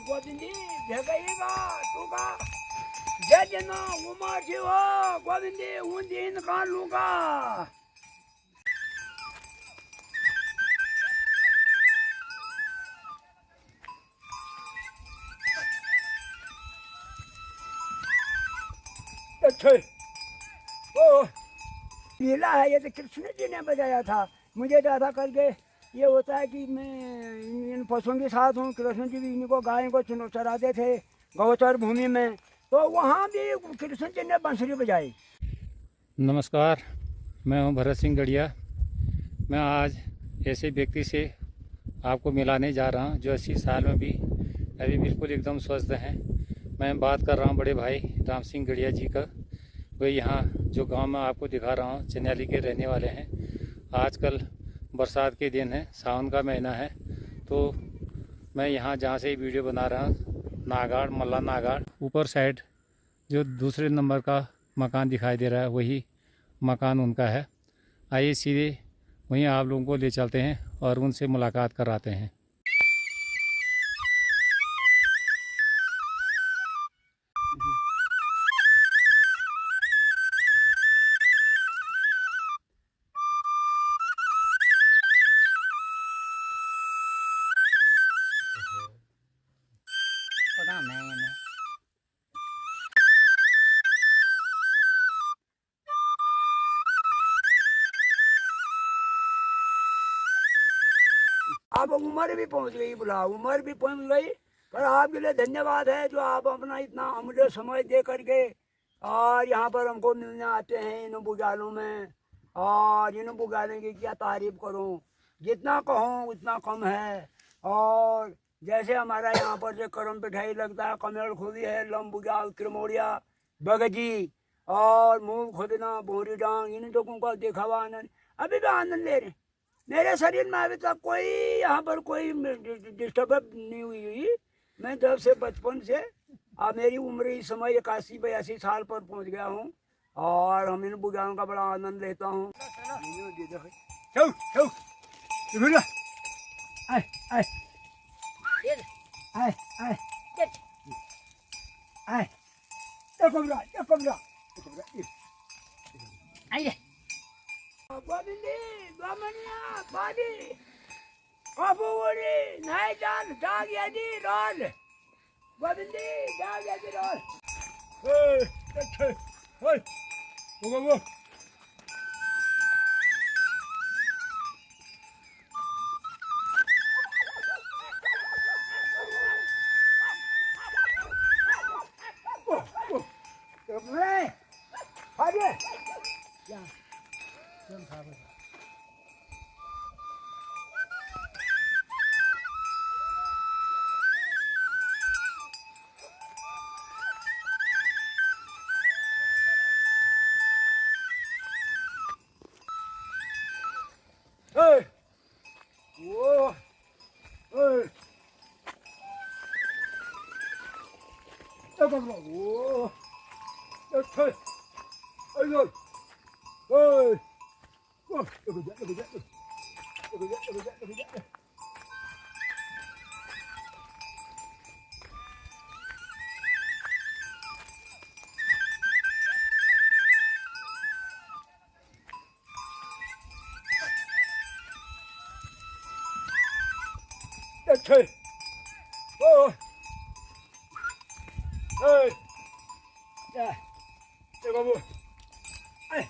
गोविंदी भेगईगा तूगा जय जना उमा शिव गोविंदी उन का लूंगा। अच्छा ओ लीला है ये तो कृष्ण जी ने बजाया था। मुझे ज्यादा करके ये होता है कि मैं इन पशुओं के साथ हूँ। कृष्ण जी भी इनको गायों को चराते थे गौचर भूमि में, तो वहाँ भी कृष्ण जी ने बांसुरी बजाई। नमस्कार, मैं हूं भरत सिंह गढ़िया। मैं आज ऐसे व्यक्ति से आपको मिलाने जा रहा हूं जो 80 साल में भी अभी बिल्कुल एकदम स्वस्थ हैं। मैं बात कर रहा हूं बड़े भाई राम सिंह गढ़िया जी का। वे यहाँ जो गांव में आपको दिखा रहा हूं चनियाली के रहने वाले हैं। आजकल बरसात के दिन है, सावन का महीना है, तो मैं यहाँ जहाँ से वीडियो बना रहा हूँ नागाड़ मल्ला नागाड़ ऊपर साइड जो दूसरे नंबर का मकान दिखाई दे रहा है वही मकान उनका है। आइए सीधे वहीं आप लोगों को ले चलते हैं और उनसे मुलाकात कराते हैं। पता नहीं अब उम्र भी पहुंच गई, बुला उम्र भी पहुंच गई, पर आपके लिए धन्यवाद है जो आप अपना इतना अमूल्य समय दे करके और यहाँ पर हमको मिलने आते हैं इन बुझालों में। और इन बुझालों की क्या तारीफ करूँ, जितना कहूँ उतना कम है। और जैसे हमारा यहाँ पर से करम पिठाई लगता है, कमेल खुदी है, लम बुझाल, त्रिमोड़िया, बगजी और मूंग खुदना, बोरी डांग, इन लोगों का देखा हुआ आनंद अभी भी आनंद ले रहे हैं। मेरे शरीर में अभी तक कोई यहाँ पर कोई डिस्टर्ब नहीं हुई। मैं जब से बचपन से अब मेरी उम्र इस समय 81-82 साल पर पहुँच गया हूँ और हम इन बुझाओं का बड़ा आनंद लेता हूँ। गोविंदी गोमनिया बादी कपूरी नहीं जान जाग यदि रोल गोविंदी जाग यदि रोल। अच्छा ओए वो मैं आगे क्या तुम खा बस। Hey! Whoa! Hey! 잠깐만. Whoa! Hey! Hey! Hey! Whoa! 여기자. Okay. Oh. Hey. Yeah. 이거 뭐. 아이.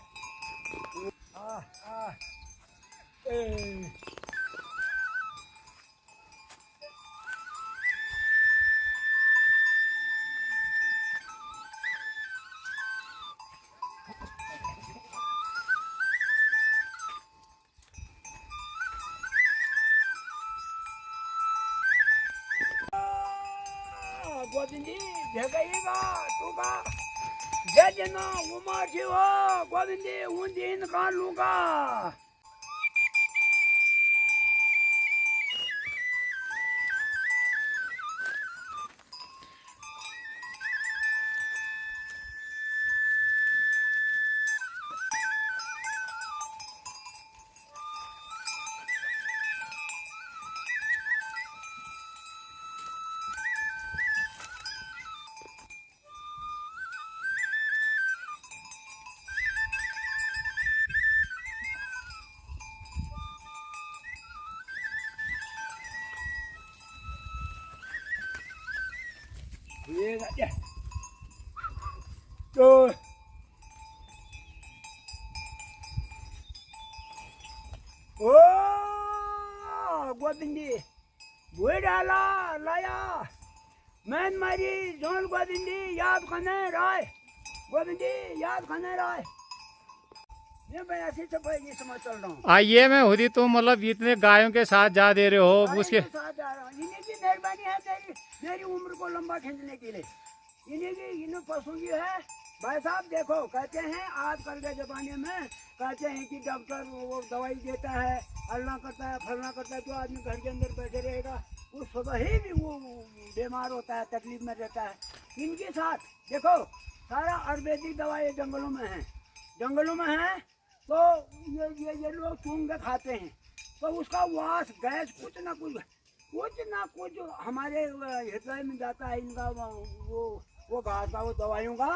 아. 에이. Govindi भेगईगा तूगा जय जना उमा शिव गोविंदी उन का लूंगा। ये तो ओ गोविंद जी बुए डाला लाया मैं मारी जोन गोविंद जी याद करने राय गोविंद जी याद करने राय ये मैं ऐसी सफाई समझ चल रहा हूँ। आइए मैं खुद ही तुम मतलब इतने गायों के साथ जा दे रहे हो उसके साथ जा रहा हूँ। इन्हीं की मेहरबानी है मेरी उम्र को लंबा खींचने के लिए। इन्हीं की इन पशु की है भाई साहब। देखो कहते हैं आजकल के ज़माने में कहते हैं कि डॉक्टर वो दवाई देता है अल्लाह करता है फलना करता है तो आदमी घर के अंदर बैठे रहेगा उस सुबह ही भी वो बीमार होता है तकलीफ में रहता है। इनके साथ देखो सारा आयुर्वेदिक दवाई जंगलों में है तो ये लोग चून के खाते हैं तो उसका वास गैस कुछ ना कुछ हमारे हृदय में जाता है इनका वो घास का वो दवाइयों का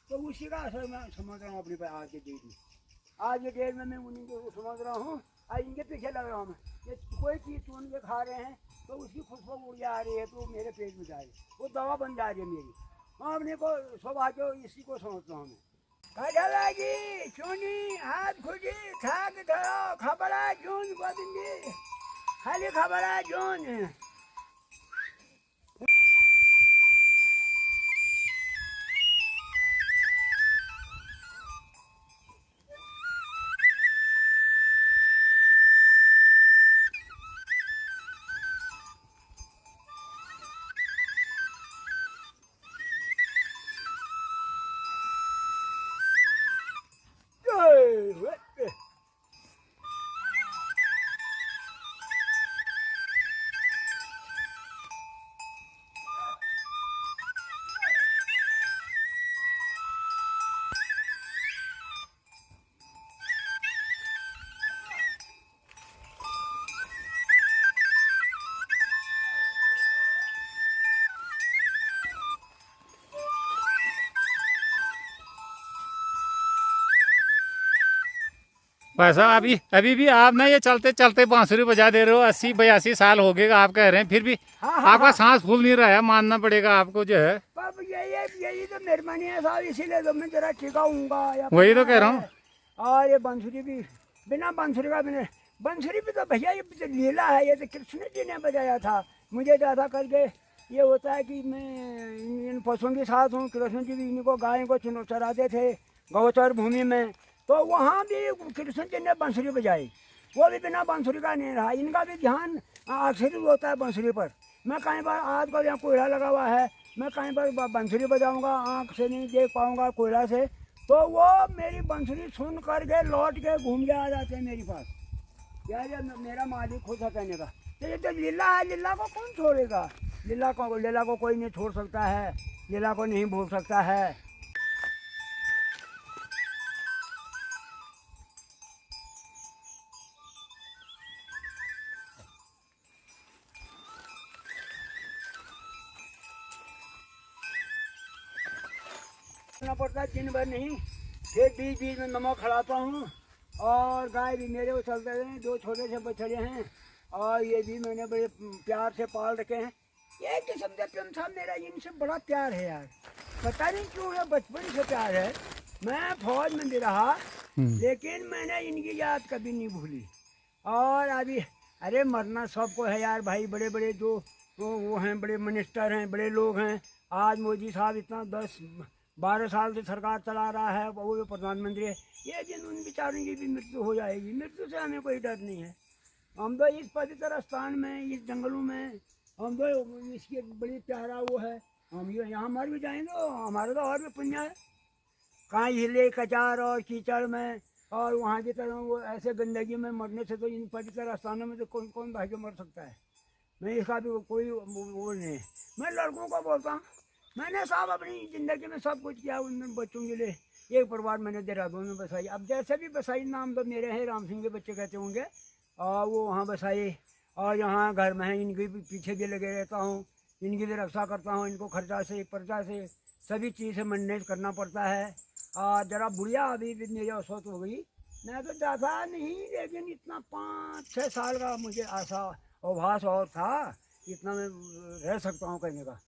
तो उसी का असर मैं समझ रहा हूँ अपनी आज के डेट में। आज के डेट में मैं उन्हीं को समझ रहा हूँ आज इनके पीछे लग रहा हूँ मैं। ये कोई चीज़ चुन के खा रहे हैं तो उसकी खुशबू उड़ आ रही है तो मेरे पेट में जा रही है वो दवा बन जा रही है मेरी। मैं अपने को सौभाग्य इसी को समझता हूँ मैं। कटलागी चुनी हाथ खुजी थाक धरो खबरा जून गोविंदी खाली खबरा जून। पैसा अभी भी आप ना ये चलते चलते बांसुरी बजा दे रहे हो 80-82 साल हो गए आप कह रहे हैं फिर भी आपका सांस फूल नहीं रहा है मानना पड़ेगा आपको जो है। यही तो मेहरबानी है साहब इसीलिए तो मैं जरा टिकाऊंगा। वही तो कह रहा हूँ। और ये बांसुरी भी बिना बांसुरी का बिना बांसुरी भी तो भैया ये तो लीला है ये तो कृष्ण जी ने बजाया था। मुझे ज़्यादा करके ये होता है कि मैं इन पशुओं के साथ हूँ। कृष्ण जी भी इनको गायों को चराते थे गौचर भूमि में तो वहाँ भी कृष्ण जी ने बांसुरी बजाई वो भी बिना बांसुरी का नहीं रहा। इनका भी ध्यान अक्सर होता है बांसुरी पर। मैं कहीं बार आजकल यहाँ कोयला लगा हुआ है मैं कहीं पर बांसुरी बजाऊंगा आँख से नहीं देख पाऊंगा कोयला से तो वो मेरी बांसुरी सुन करके लौट के घूम के आ जाते हैं मेरे पास। यार मेरा मालिक खुद है कहने का तो ये तो लीला है। लीला को कौन छोड़ेगा। लीला को कोई नहीं छोड़ सकता है। लीला को नहीं भूल सकता है। पड़ता दिन भर नहीं फिर बीच में नमक खड़ाता हूँ और गाय भी मेरे को चलते हैं 2 छोटे से बछड़े हैं और ये भी मैंने बड़े प्यार से पाल रखे हैं। ये किस्म का प्रेम साहब मेरा इनसे बड़ा प्यार है यार पता नहीं क्यों है बचपन से प्यार है। मैं फौज में भी रहा लेकिन मैंने इनकी याद कभी नहीं भूली। और अभी अरे मरना सबको है यार भाई बड़े बड़े जो वो हैं बड़े मिनिस्टर हैं बड़े लोग हैं। आज मोदी साहब इतना 10-12 साल से सरकार चला रहा है वो जो प्रधानमंत्री है ये दिन उन बेचारों की भी मृत्यु हो जाएगी। मृत्यु से हमें कोई डर नहीं है। हम तो इस पवित्र स्थान में इस जंगलों में हम तो इसकी बड़ी प्यारा वो है। हम यहाँ मर भी जाएंगे तो हमारा तो और भी पुण्य है। कहाँ हिले कचार और कीचड़ में और वहाँ की तरह वो ऐसे गंदगी में मरने से तो इन पवित्र स्थानों में तो कौन कौन भाग्य मर सकता है। मैं इसका भी कोई वो नहीं है। मैं लड़कों को बोलता हूँ मैंने साहब अपनी ज़िंदगी में सब कुछ किया उनमें बच्चों के लिए। एक परिवार मैंने देहरादून में बसाई अब जैसे भी बसाई नाम तो मेरे हैं राम सिंह के बच्चे कहते होंगे और वो वहाँ बसाई और यहाँ घर में है इनके पीछे भी लगे रहता हूँ इनकी भी रक्षा करता हूँ। इनको खर्चा से पर्चा से सभी चीज़ से मैनेज करना पड़ता है। और ज़रा बुढ़िया अभी भी मेरी औसत हो गई। मैं तो ज़्यादा नहीं लेकिन इतना 5-6 साल का मुझे आशा आभास और था इतना मैं रह सकता हूँ कहने का।